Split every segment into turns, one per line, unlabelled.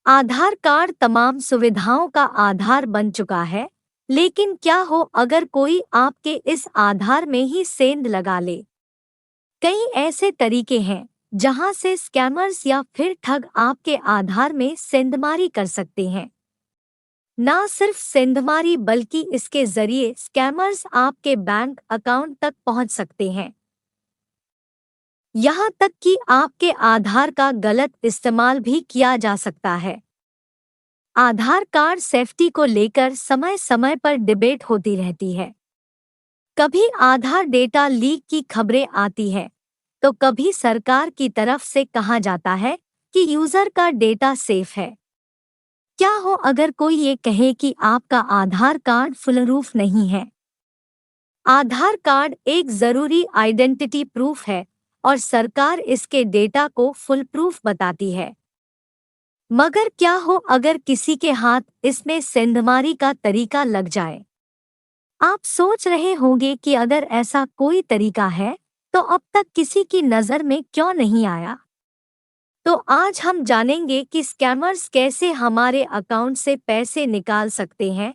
आधार card तमाम सुविधाओं का आधार बन चुका है, लेकिन क्या हो अगर कोई आपके इस आधार में ही सेंध लगा ले? कई ऐसे तरीके हैं जहां से स्कैमर्स या फिर ठग आपके आधार में सेंधमारी कर सकते हैं। ना सिर्फ सेंधमारी बल्कि इसके जरिए स्कैमर्स आपके बैंक अकाउंट तक पहुंच सकते हैं। यहाँ तक कि आपके आधार का गलत इस्तेमाल भी किया जा सकता है। आधार कार्ड सेफ्टी को लेकर समय समय पर डिबेट होती रहती है। कभी आधार डेटा लीक की खबरें आती है, तो कभी सरकार की तरफ से कहा जाता है कि यूजर का डेटा सेफ है। क्या हो अगर कोई ये कहे कि आपका आधार कार्ड फुलप्रूफ नहीं है? आधार कार्ड एक जरूरी आइडेंटिटी प्रूफ है और सरकार इसके डेटा को फुलप्रूफ बताती है। मगर क्या हो अगर किसी के हाथ इसमें सेंधमारी का तरीका लग जाए? आप सोच रहे होंगे कि अगर ऐसा कोई तरीका है तो अब तक किसी की नज़र में क्यों नहीं आया। तो आज हम जानेंगे कि स्कैमर्स कैसे हमारे अकाउंट से पैसे निकाल सकते हैं।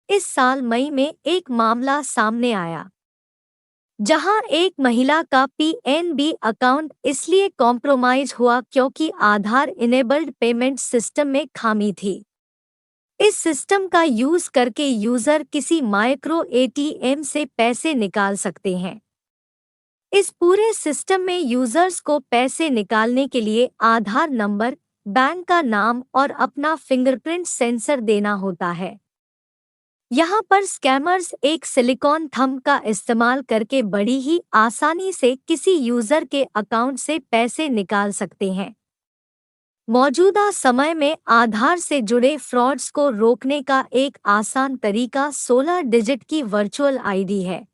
इस साल मई में एक मामला सामने आया जहां एक महिला का पीएनबी अकाउंट इसलिए कॉम्प्रोमाइज हुआ क्योंकि आधार इनेबल्ड पेमेंट सिस्टम में खामी थी। इस सिस्टम का यूज करके यूजर किसी माइक्रो एटीएम से पैसे निकाल सकते हैं। इस पूरे सिस्टम में यूजर्स को पैसे निकालने के लिए आधार नंबर, बैंक का नाम और अपना फिंगरप्रिंट सेंसर देना होता है। यहाँ पर स्कैमर्स एक सिलिकॉन थंब का इस्तेमाल करके बड़ी ही आसानी से किसी यूजर के अकाउंट से पैसे निकाल सकते हैं। मौजूदा समय में आधार से जुड़े फ्रॉड्स को रोकने का एक आसान तरीका 16 डिजिट की वर्चुअल आईडी है।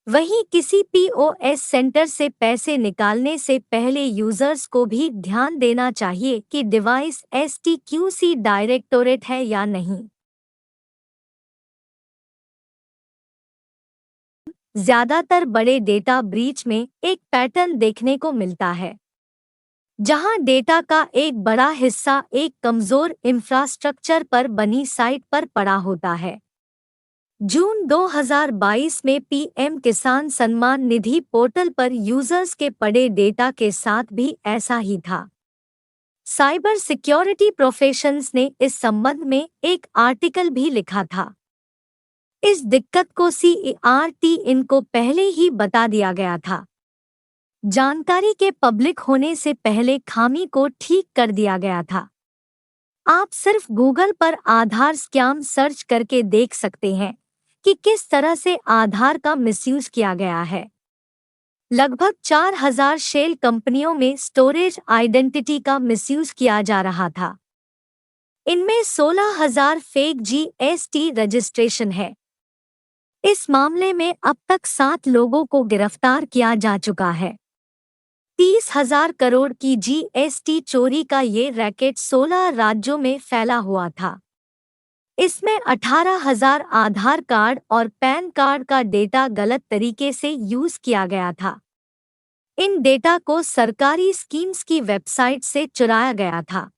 वहीं किसी पीओएस सेंटर से पैसे निकालने से पहले यूजर्स को भी ध्यान देना चाहिए कि डिवाइस एसटीक्यूसी डायरेक्टोरेट है या नहीं। ज्यादातर बड़े डेटा ब्रीच में एक पैटर्न देखने को मिलता है, जहां डेटा का एक बड़ा हिस्सा एक कमजोर इंफ्रास्ट्रक्चर पर बनी साइट पर पड़ा होता है। जून 2022 में पीएम किसान सम्मान निधि पोर्टल पर यूजर्स के पड़े डेटा के साथ भी ऐसा ही था। साइबर सिक्योरिटी प्रोफेशंस ने इस संबंध में एक आर्टिकल भी लिखा था। इस दिक्कत को सीईआरटी इनको पहले ही बता दिया गया था। जानकारी के पब्लिक होने से पहले खामी को ठीक कर दिया गया था। आप सिर्फ गूगल पर आधार स्कैम सर्च करके देख सकते हैं कि किस तरह से आधार का मिसयूज किया गया है। लगभग 4000 शेल कंपनियों में स्टोरेज आइडेंटिटी का मिसयूज किया जा रहा था। इनमें 16,000 फेक जीएसटी रजिस्ट्रेशन है। इस मामले में अब तक 7 लोगों को गिरफ्तार किया जा चुका है। 30,000 करोड़ की जीएसटी चोरी का ये रैकेट 16 राज्यों में फैला हुआ था। इसमें 18,000 आधार कार्ड और पैन कार्ड का डेटा गलत तरीके से यूज किया गया था। इन डेटा को सरकारी स्कीम्स की वेबसाइट से चुराया गया था।